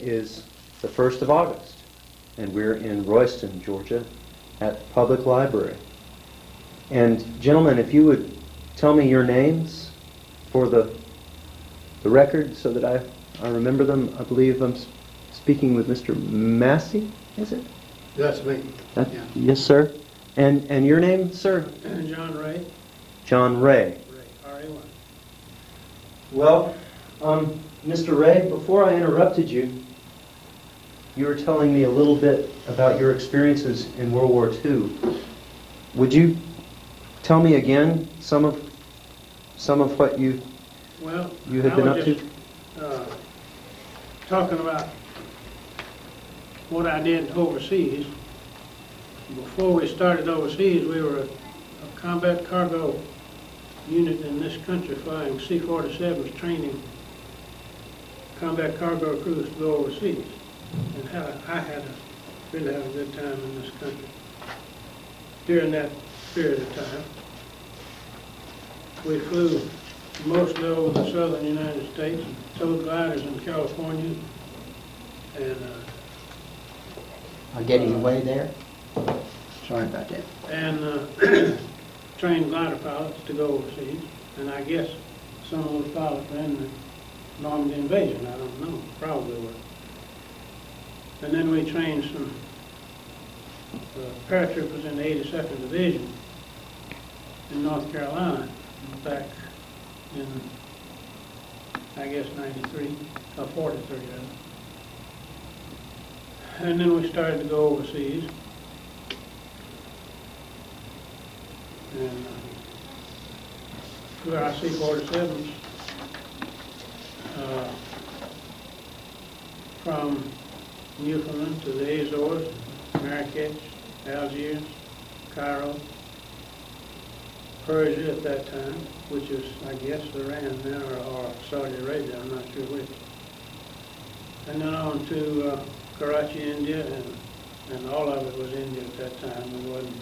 is the 1st of August, and we're in Royston, Georgia, at Public Library. And gentlemen, if you would tell me your names for the record so that I remember them. I believe I'm speaking with Mr. Massey, is it? That's me. Yeah. Yes, sir. And your name, sir? John Ray. John Ray. R-A-Y. Well, Mr. Ray, before I interrupted you, you were telling me a little bit about your experiences in World War II. Would you tell me again some of what you have been up to? Talking about what I did overseas. Before we started overseas, we were a combat cargo unit in this country flying C-47s, training combat cargo crews to go overseas. And I really had a good time in this country during that period of time. We flew mostly over the southern United States, towed gliders in California, and I'll get you way there. Sorry about that. And trained glider pilots to go overseas. And I guess some of those pilots were in the Normandy invasion. I don't know. Probably were. And then we trained some paratroopers in the 82nd Division in North Carolina back in, I guess, 93, or 43, rather. And then we started to go overseas. And flew our C-47s from Newfoundland to the Azores, Marrakech, Algiers, Cairo, Persia at that time, which is, I guess, Iran now, or Saudi Arabia, I'm not sure which. And then on to Karachi, India, and all of it was India at that time. There wasn't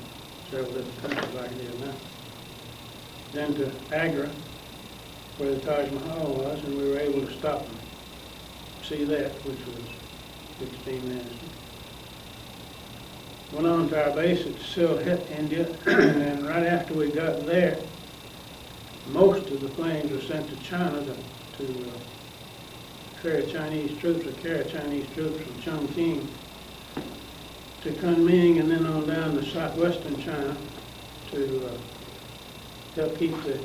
several different countries like it is now. Then to Agra, where the Taj Mahal was, and we were able to stop and see that, which was extremely interesting. Went on to our base at Sylhet, India, and right after we got there, most of the planes were sent to China to ferry Chinese troops or carry Chinese troops from Chongqing to Kunming and then on down to southwestern China to help keep the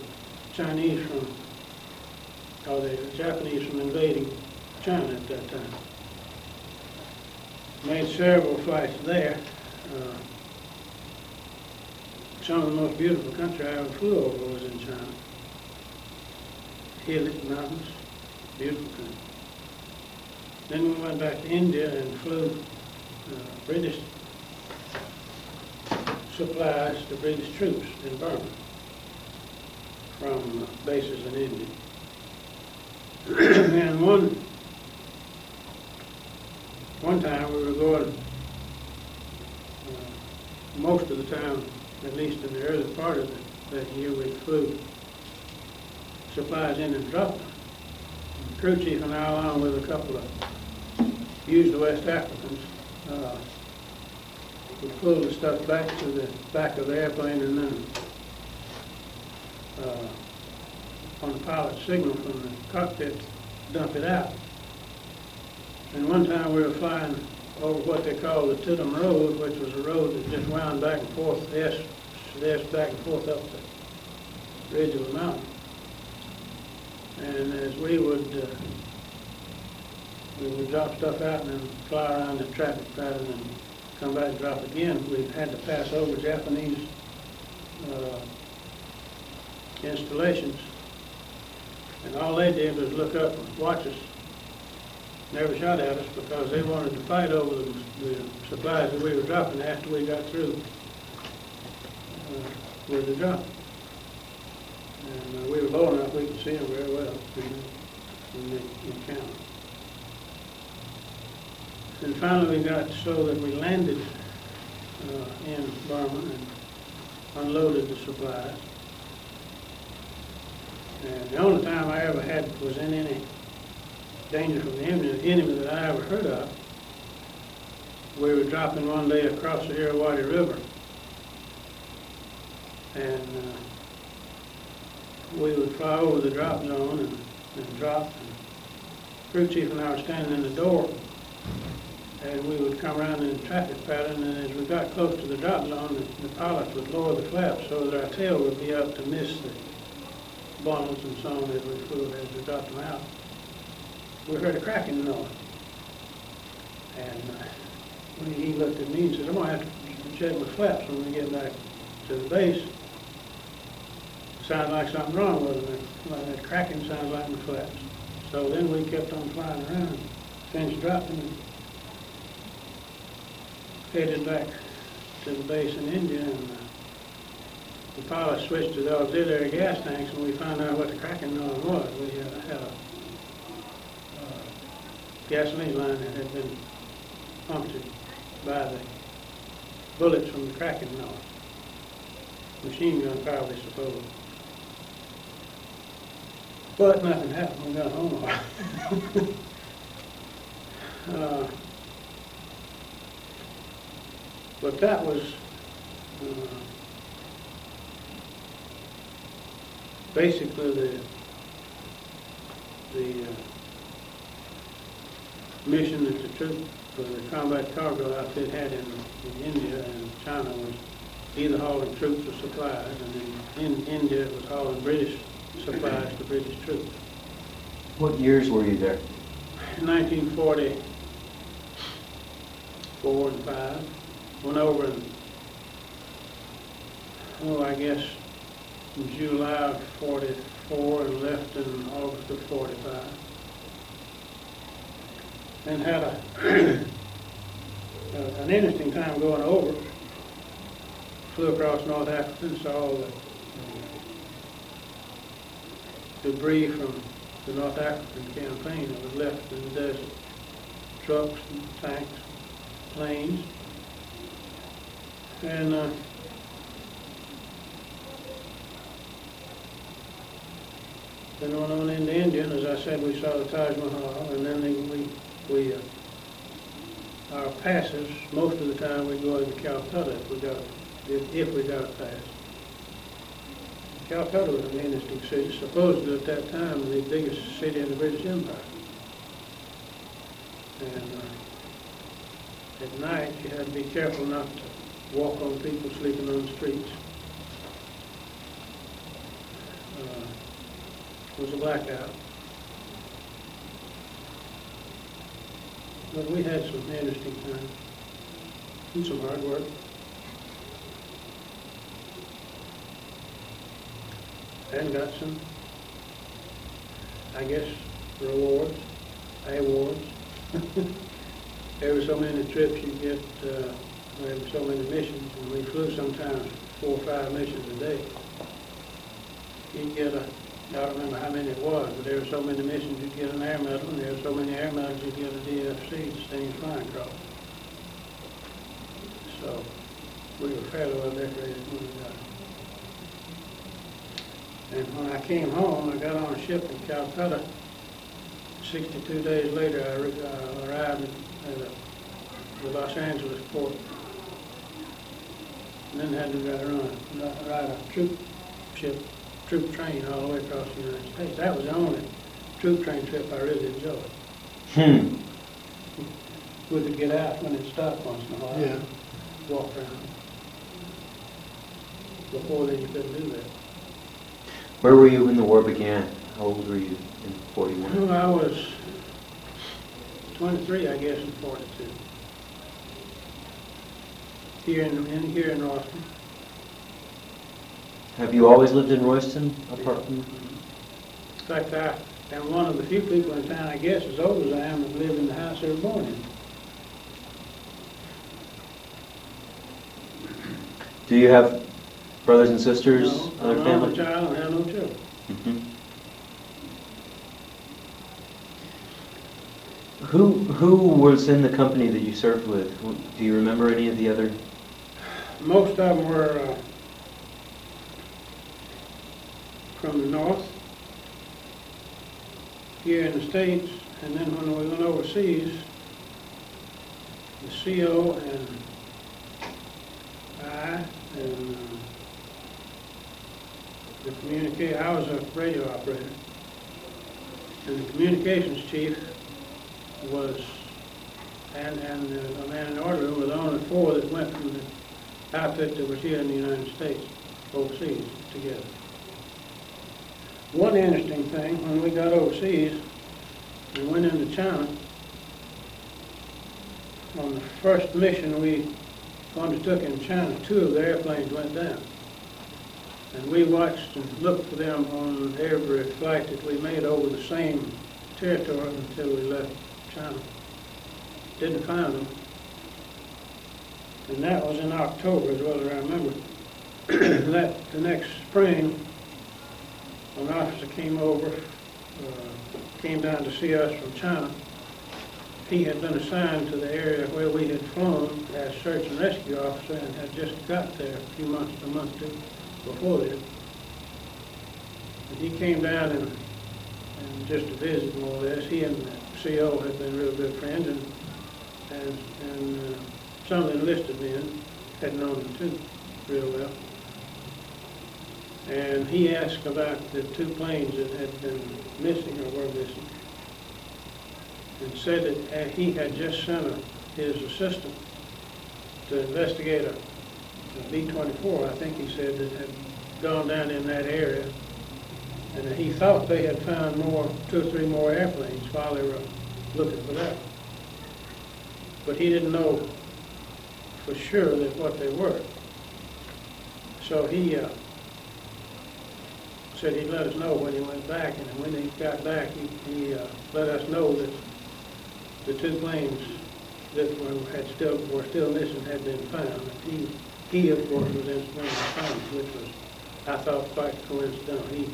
Chinese from, or the Japanese from invading China at that time. Made several flights there. Some of the most beautiful country I ever flew over was in China. Hilly mountains, beautiful country. Then we went back to India and flew British supplies to British troops in Burma from bases in India. And one time we were going, most of the time, at least in the early part of that year, we flew supplies in and dropped them. The crew chief and I, along with a couple of usually West Africans, we pulled the stuff back to the back of the airplane and then on the pilot's signal from the cockpit, dump it out. And one time we were flying over what they call the Tidham Road, which was a road that just wound back and forth, S back and forth up the ridge of the mountain. And as we would drop stuff out and then fly around the traffic pattern and come back and drop again, we had to pass over Japanese installations. And all they did was look up and watch us. Never shot at us because they wanted to fight over the supplies that we were dropping after we got through with the drop. And we were low enough we could see them very well in the count. And finally we got so that we landed in Burma and unloaded the supplies. And the only time I ever was in any danger from the enemy that I ever heard of. We were dropping one day across the Irrawaddy River, and we would fly over the drop zone and drop. And crew chief and I were standing in the door, and we would come around in a traffic pattern, and as we got close to the drop zone, the pilots would lower the flaps so that our tail would be up to miss the funnels and so on as we flew, as we dropped them out. We heard a cracking noise. And when he looked at me and said, I'm going to have to check my flaps when we get back to the base. Sounds like something wrong with them. That cracking sounds like my flaps. So then we kept on flying around, finished dropping, and headed back to the base in India. And the pilot switched to the auxiliary gas tanks, and we found out what the cracking noise was. We had a gasoline line that had been punctured by the bullets from the cracking noise. Machine gun probably, suppose. But nothing happened. We got home all right. But that was basically the mission that the troop for the combat cargo outfit had in India and China was either hauling troops or supplies, and in India it was hauling British supplies to British troops. What years were you there? In 1944 and 5. Went over in, I guess, in July of 44 and left in August of 45. And had an interesting time going over. Flew across North Africa and saw all the debris from the North African campaign that was left in the desert. Trucks, and tanks, planes. And then went on into India, and as I said, we saw the Taj Mahal, and then we our passes, most of the time we go into Calcutta if we got a pass. Calcutta was an interesting city, supposedly at that time the biggest city in the British Empire. And at night you had to be careful not to walk on people sleeping on the streets. It was a blackout. But we had some interesting times and some hard work. And got some, I guess, rewards, awards. Every so many trips you get, every so many missions, and we flew sometimes 4 or 5 missions a day. You'd get I don't remember how many it was, but there were so many missions you'd get an air medal, and there were so many air medals you'd get a DFC, Distinguished Flying Cross. So we were fairly well decorated when we got it. And when I came home, I got on a ship in Calcutta. 62 days later, I arrived at the Los Angeles port. And then had to ride a troop train all the way across the United States. That was the only troop train trip I really enjoyed. We could get out when it stopped once in a while. Yeah. Walk around. Before then, you couldn't do that. Where were you when the war began? How old were you in 41? Well, I was 23, I guess, in 42. Here in Royston. Have you always lived in Royston, apart from? In fact, I am one of the few people in town, I guess, as old as I am, that lived in the house they were born in. Do you have brothers and sisters, No, other I'm family? a child and have no children. Who was in the company that you served with? Do you remember any of the other? Most of them were from the north. Here in the States, And then when we went overseas, the CO and I and I was a radio operator, and the communications chief was, and a man in the order room was the only four that went from the outfit that was here in the United States, overseas, together. One interesting thing, when we got overseas and went into China, on the first mission we undertook in China, 2 of the airplanes went down. And we watched and looked for them on every flight that we made over the same territory until we left China. Didn't find them. And that was in October, as well as I remember. The next spring, an officer came over, came down to see us from China. He had been assigned to the area where we had flown as search and rescue officer and had just got there a month or two before that. And he came down and just to visit more or less. He and the CO had been real good friends, and some of the enlisted men had known him too real well. And he asked about the 2 planes that had been missing or were missing, and said that he had just sent his assistant to investigate a B-24, I think he said, that had gone down in that area, and that he thought they had found 2 or 3 more airplanes while they were looking for that. But he didn't know for sure that what they were. So he said he'd let us know when he went back, and when he got back, he let us know that the 2 planes that were still missing had been found. He of course was instrumental in finding, which was, I thought, quite coincidental. He,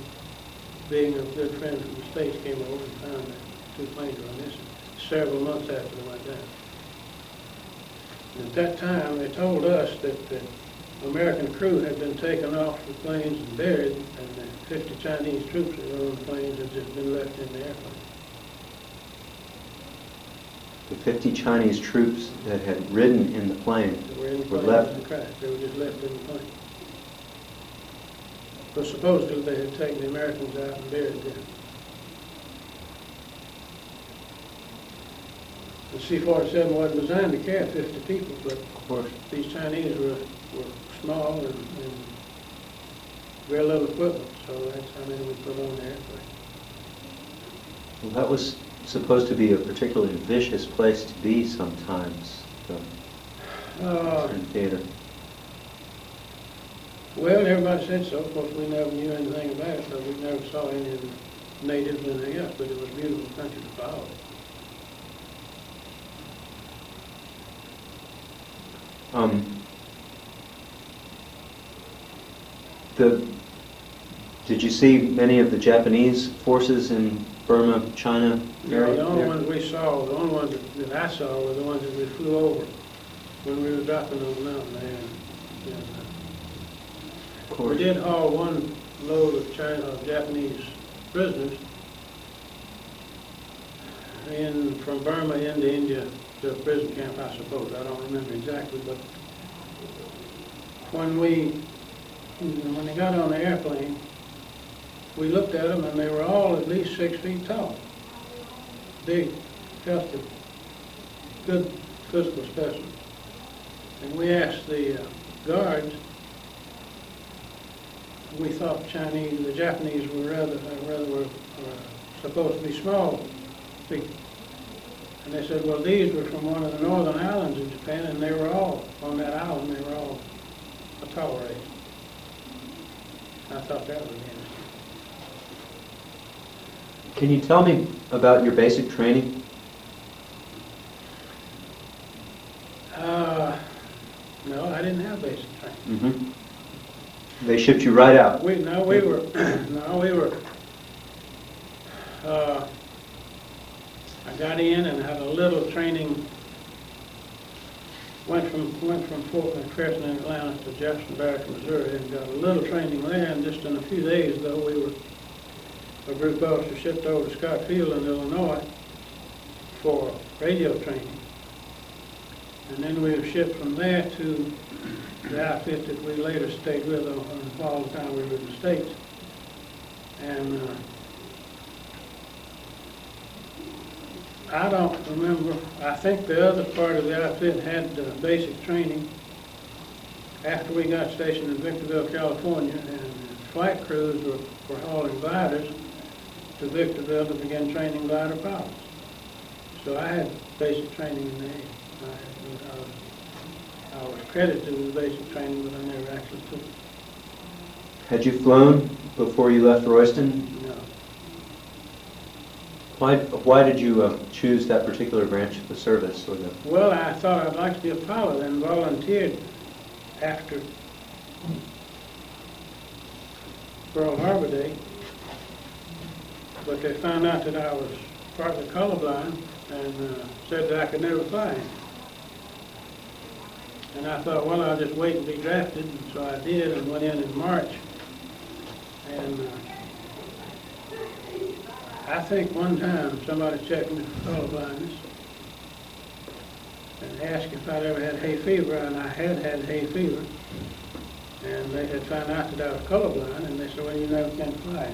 being a good friend from the States, came over and found that 2 planes were missing several months after they went down. And at that time, they told us that the American crew had been taken off the planes and buried, and the 50 Chinese troops that were on the planes had just been left in the airplane. The 50 Chinese troops that had ridden in the plane were left. In the crash. They were just left in the plane. But supposedly they had taken the Americans out and buried them. The C-47 wasn't designed to carry 50 people, but Of course. these Chinese were small and very little equipment, so that's how many we put on the airplane. Well, that was supposed to be a particularly vicious place to be sometimes, the theater. Well, everybody said so. Of course, we never knew anything about it, but we never saw any of the natives or anything else, but it was a beautiful country to follow. Did you see many of the Japanese forces in Burma, China area? The only ones we saw, the only ones that I saw were the ones that we flew over when we were dropping on the mountain there. Of We course. did haul one load of Japanese prisoners from Burma into India to a prison camp, I suppose. I don't remember exactly, but when they got on the airplane, we looked at them and they were all at least 6 feet tall. Big, healthy, good physical specimens. And we asked the guards, we thought the Japanese were rather supposed to be small people. And they said, well, these were from one of the northern islands of Japan, and they were all, on that island, they were all a tall race. I thought that was interesting. Can you tell me about your basic training? No, I didn't have basic training. Mm-hmm. They shipped you right out. We were. I got in and had a little training. Went from Fort McPherson in Atlanta to Jefferson Barracks, Missouri, and got a little training there. And just in a few days, though, we were a group of officers shipped over to Scott Field in Illinois, for radio training. And then we were shipped from there to the outfit that we later stayed with all the time we were in the States. And I don't remember, I think the other part of the outfit had basic training after we got stationed in Victorville, California, and flight crews were hauling gliders to Victorville to begin training glider pilots. So I had basic training in the air. I was credited with basic training, but I never actually took it. Had you flown before you left Royston? No. Why did you choose that particular branch of the service? Or the... Well, I thought I'd like to be a pilot and volunteered after Pearl Harbor Day, but they found out that I was partly colorblind and said that I could never fly. And I thought, well, I'll just wait and be drafted, and so I did and went in March. And I think one time somebody checked me for colorblindness and asked if I'd ever had hay fever, and I had had hay fever. And they had found out that I was colorblind, and they said, well, you never can fly.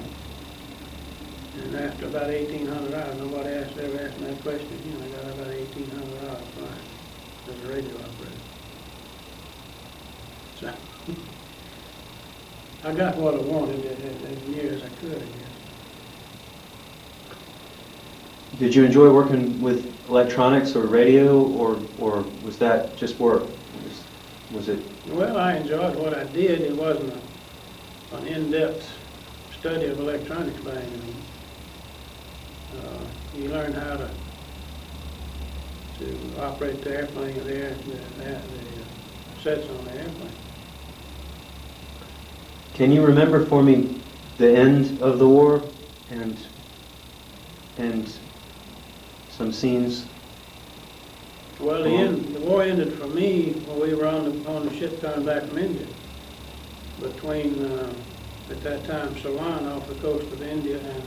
And after about 1,800 hours, nobody ever asked me that question again. I got about 1,800 hours flying as a radio operator. So I got what I wanted as near as I could, I guess. Did you enjoy working with electronics or radio, or was that just work? Was it? Well, I enjoyed what I did. It wasn't an in-depth study of electronics by any means. You learn how to operate the airplane, the sets on the airplane. Can you remember for me the end of the war and some scenes? Well, the war ended for me when we were on the ship coming back from India. Between at that time Ceylon off the coast of India and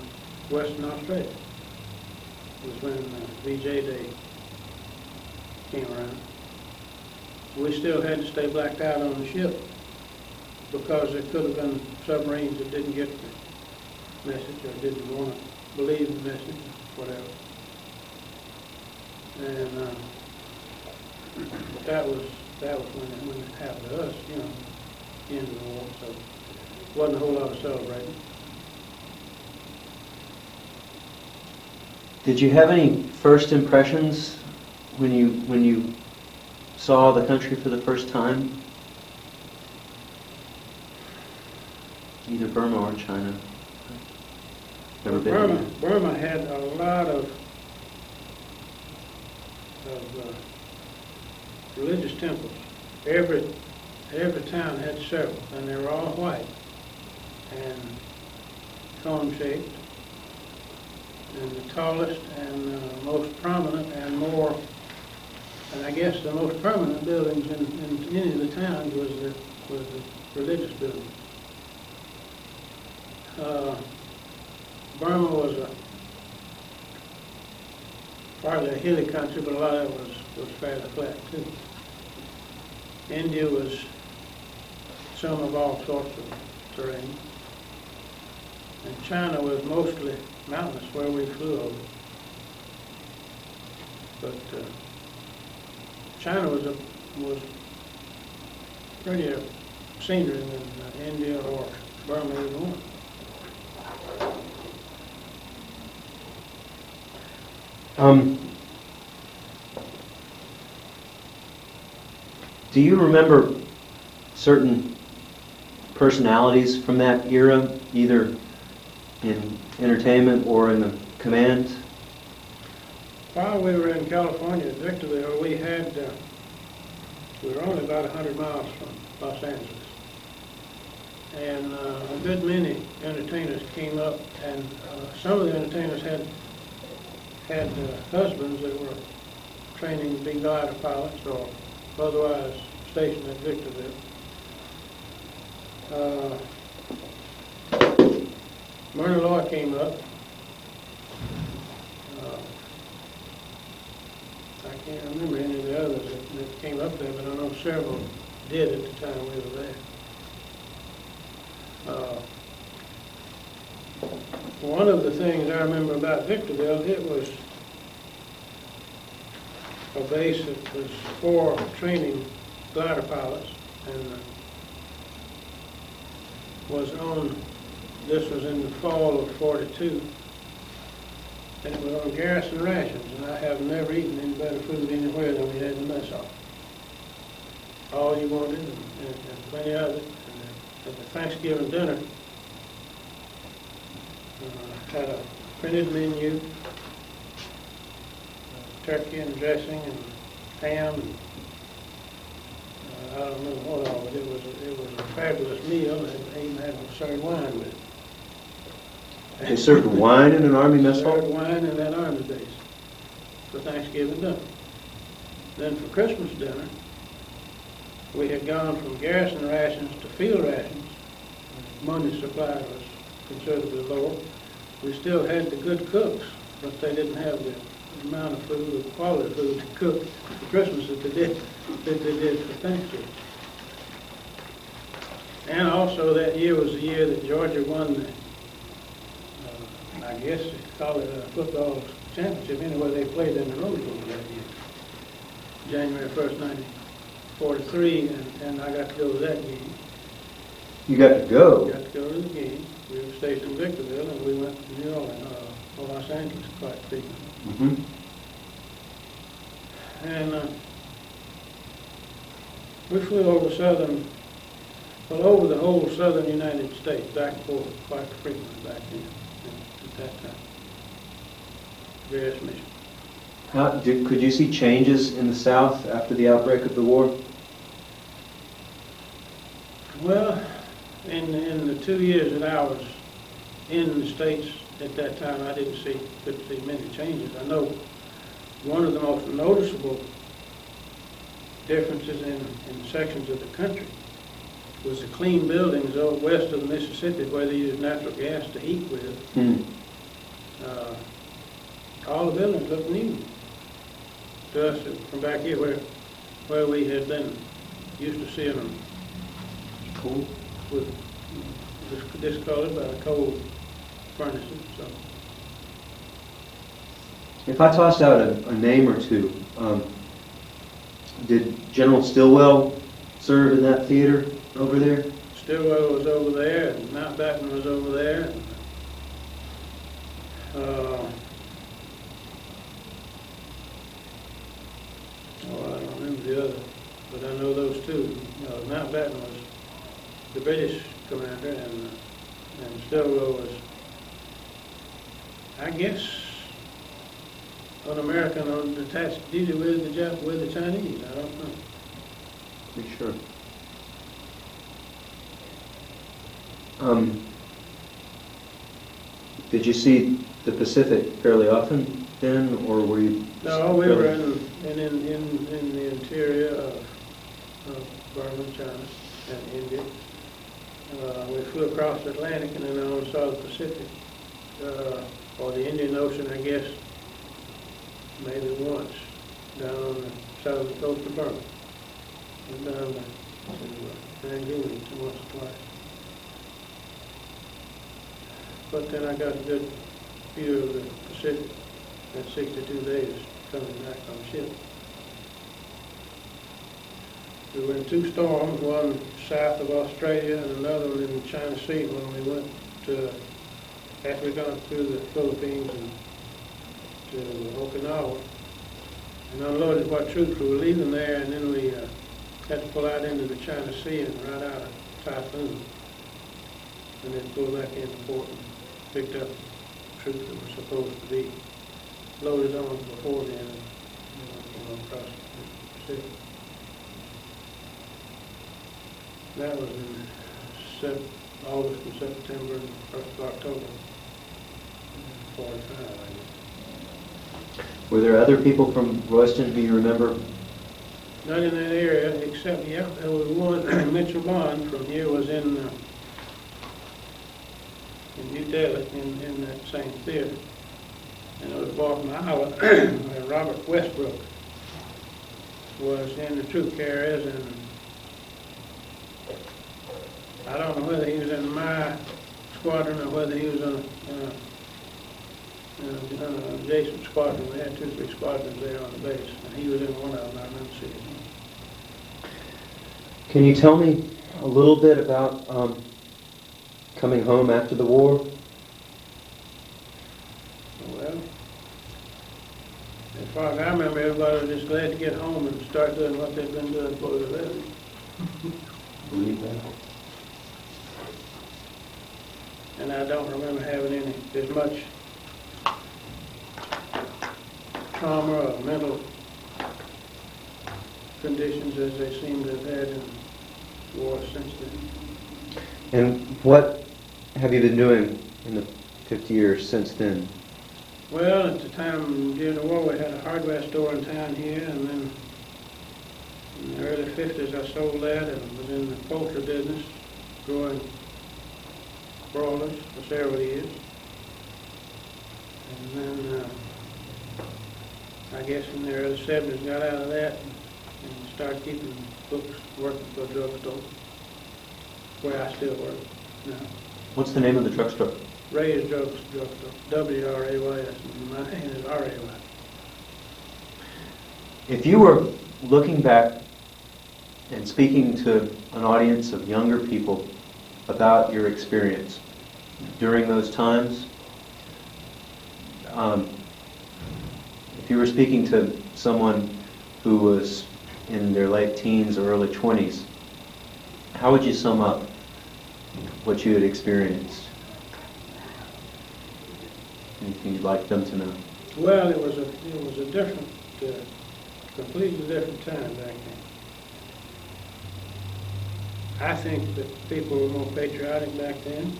Western Australia was when VJ Day came around. We still had to stay blacked out on the ship because there could have been submarines that didn't get the message or didn't want to believe the message, whatever. And that was when it happened to us, you know, the end of the war. So wasn't a whole lot of celebrating. Did you have any first impressions when you saw the country for the first time? Either Burma or China. Never been there. Burma had a lot of religious temples. Every town had several, and they were all white and cone-shaped. And the tallest and most prominent and I guess the most permanent buildings in any of the towns was the religious buildings. Burma was partly a hilly country, but a lot of it was fairly flat too. India was some of all sorts of terrain. And China was mostly mountainous where we flew over. But China was prettier scenery than India or Burma either one. Do you remember certain personalities from that era, either in entertainment or in the command? While we were in California at Victorville, we were only about 100 miles from Los Angeles. And a good many entertainers came up, and some of the entertainers had husbands that were training to be glider pilots or otherwise stationed at Victorville. Myrna Loy came up. can't remember any of the others that came up there, but I know several did at the time we were there. One of the things I remember about Victorville, it was a base that was for training glider pilots, and this was in the fall of '42, and it was on garrison rations, and I have never eaten any better food anywhere than we had in the mess hall. All you wanted, and plenty of it. And at the Thanksgiving dinner, had a printed menu, turkey and dressing and ham. And, I don't know what all, but it was a fabulous meal, and they even had served wine with it. They served wine in an Army mess hall? Served wine in that Army base for Thanksgiving dinner. Then for Christmas dinner, we had gone from garrison rations to field rations. Money supply was considerably lower. We still had the good cooks, but they didn't have the amount of food, the quality of food to cook for Christmas that they did for Thanksgiving. And also that year was the year that Georgia won the, I guess they call it a football championship. Anyway, they played in the Rose Bowl that year, January 1st, 1943, and I got to go to that game. You got to go? Got to go to the game. We were stationed in Victorville, and we went to New Orleans, or Los Angeles, quite frequently. Mm-hmm. And we flew over over the whole southern United States, back and forth quite frequently back then, at that time. Various missions. Could you see changes in the South after the outbreak of the war? Well, in the 2 years that I was in the States at that time, I couldn't see many changes. I know one of the most noticeable differences in sections of the country was the clean buildings over west of the Mississippi where they used natural gas to heat with. All the buildings looked new to us from back here where we had been used to seeing them cool with discolored by coal furnaces. So, if I tossed out a name or two, did General Stilwell serve in that theater over there? Stilwell was over there, and Mountbatten was over there. And, I don't remember the other, but I know those two. Mountbatten was the British commander, and Stilwell was, I guess, an American on attached duty with the Chinese. I don't know. Pretty sure. Did you see the Pacific fairly often then, or were you? No, we were in the interior of Burma, China, and India. We flew across the Atlantic and then on saw the Pacific, or the Indian Ocean, I guess, maybe once, down on the southern coast of Burma, and down to Rangoon once or twice. But then I got a good view of the Pacific in 62 days coming back on ship. We were in two storms, one south of Australia and another one in the China Sea when we went to, after we got through the Philippines and to Okinawa, and unloaded what troops we were leaving there, and then we had to pull out into the China Sea and ride out a typhoon, and then pull back into port and picked up troops that were supposed to be loaded on before then, and across the Pacific. That was in August and September and 1st of October, 45, I guess. Were there other people from Royston who you remember? Not in that area, except, there was one, Mitchell Bond from here was in New Delhi, in that same theater. And it was a boy from Iowa, Robert Westbrook. was in the troop carriers, and I don't know whether he was in my squadron or whether he was on an adjacent squadron. We had 2 or 3 squadrons there on the base, and he was in one of them. I remember seeing him. Can you tell me a little bit about coming home after the war? Well, as far as I remember, everybody was just glad to get home and start doing what they've been doing for the living. Believe that. And I don't remember having as much trauma or mental conditions as they seem to have had in war since then. And what have you been doing in the 50 years since then? Well, at the time during the war, we had a hardware store in town here, and then in the early 50s I sold that and was in the poultry business, growing broilers for several years. And then I guess in the early 70s got out of that and started keeping books, working for a drugstore, where I still work now. What's the name of the drugstore? Ray's Drugstore, WRAY, my name is RAY. If you were looking back and speaking to an audience of younger people about your experience during those times, if you were speaking to someone who was in their late teens or early 20s, how would you sum up what you had experienced? Anything you'd like them to know? Well, it was a different, completely different time back then. I think that people were more patriotic back then.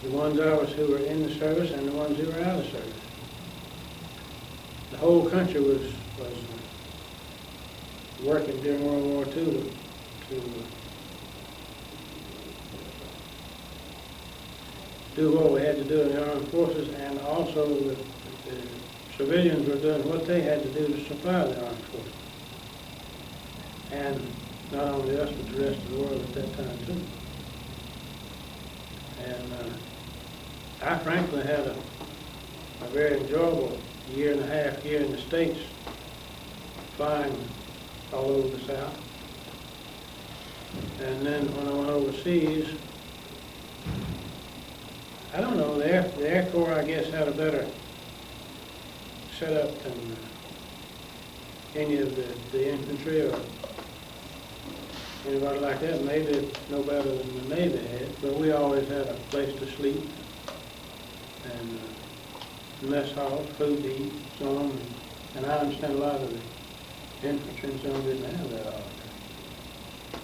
The ones of us who were in the service and the ones who were out of service. The whole country was working during World War II to do what we had to do in the armed forces, and also the civilians were doing what they had to do to supply the armed forces. And not only us, but the rest of the world at that time too. And I frankly had a very enjoyable year and a half here in the States, flying all over the South. And then when I went overseas, I don't know, the Air Corps, I guess, had a better setup than any of the infantry or anybody like that. Maybe it's no better than the Navy had, but we always had a place to sleep and mess hall, food to eat, so on. And I understand a lot of the infantry and some didn't have that all the time.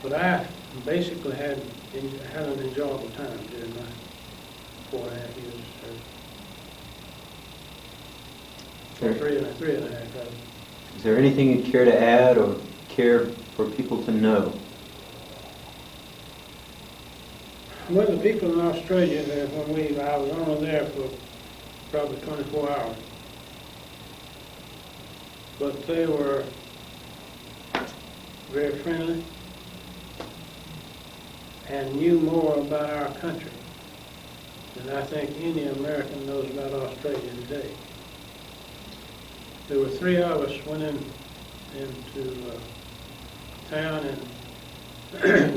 But I basically had an enjoyable time during my 4.5 years of service. Three and a half. Is there anything you'd care to add or care for people to know? Well, the people in Australia, I was only there for probably 24 hours. But they were very friendly and knew more about our country than I think any American knows about Australia today. There were 3 of us went into town, and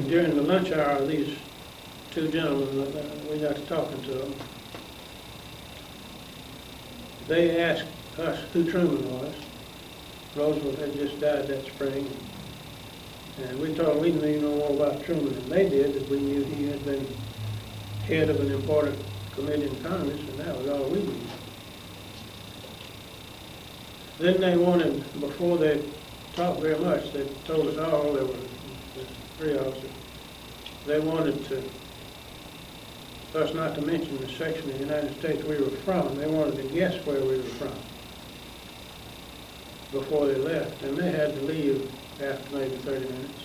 during the lunch hour, these 2 gentlemen, we got to talking to them. They asked us who Truman was. Roosevelt had just died that spring. And we told them we didn't even know more about Truman than they did, that we knew he had been head of an important committee in Congress, and that was all we knew. Then they wanted, before they talked very much, they told us all, there were 3 of us, they wanted us not to mention the section of the United States we were from. They wanted to guess where we were from before they left, and they had to leave after maybe 30 minutes.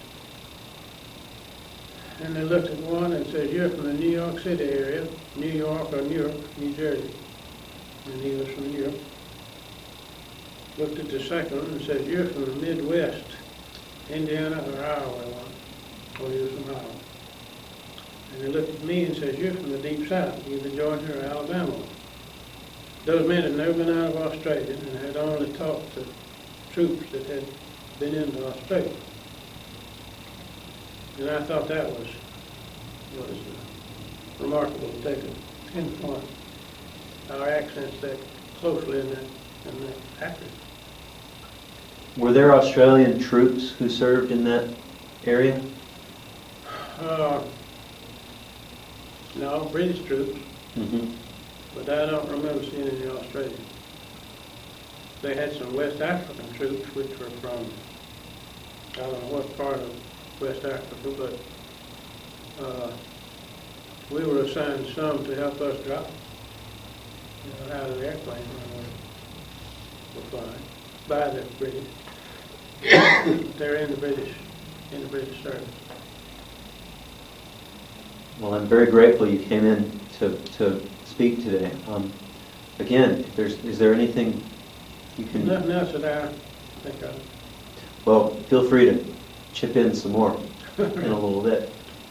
And they looked at one and said, "You're from the New York City area, New York or Newark, New Jersey." and he was from Europe. Looked at the second one and says, "You're from the Midwest, Indiana or Iowa one." Well, he was from Iowa. And he looked at me and says, "You're from the Deep South, either Georgia or Alabama." Those men had never been out of Australia and had only talked to troops that had been into Australia. And I thought that was remarkable to take a pinpoint our accents that closely and that accurate. Were there Australian troops who served in that area? No, British troops, Mm-hmm. but I don't remember seeing any Australians. They had some West African troops which were from, I don't know what part of West Africa, but we were assigned some to help us drop out of the airplane when we were flying by the British. They're in the British service. Well, I'm very grateful you came in to speak today. Again, is there anything you can... Nothing else that I think of. Well, feel free to chip in some more in a little bit.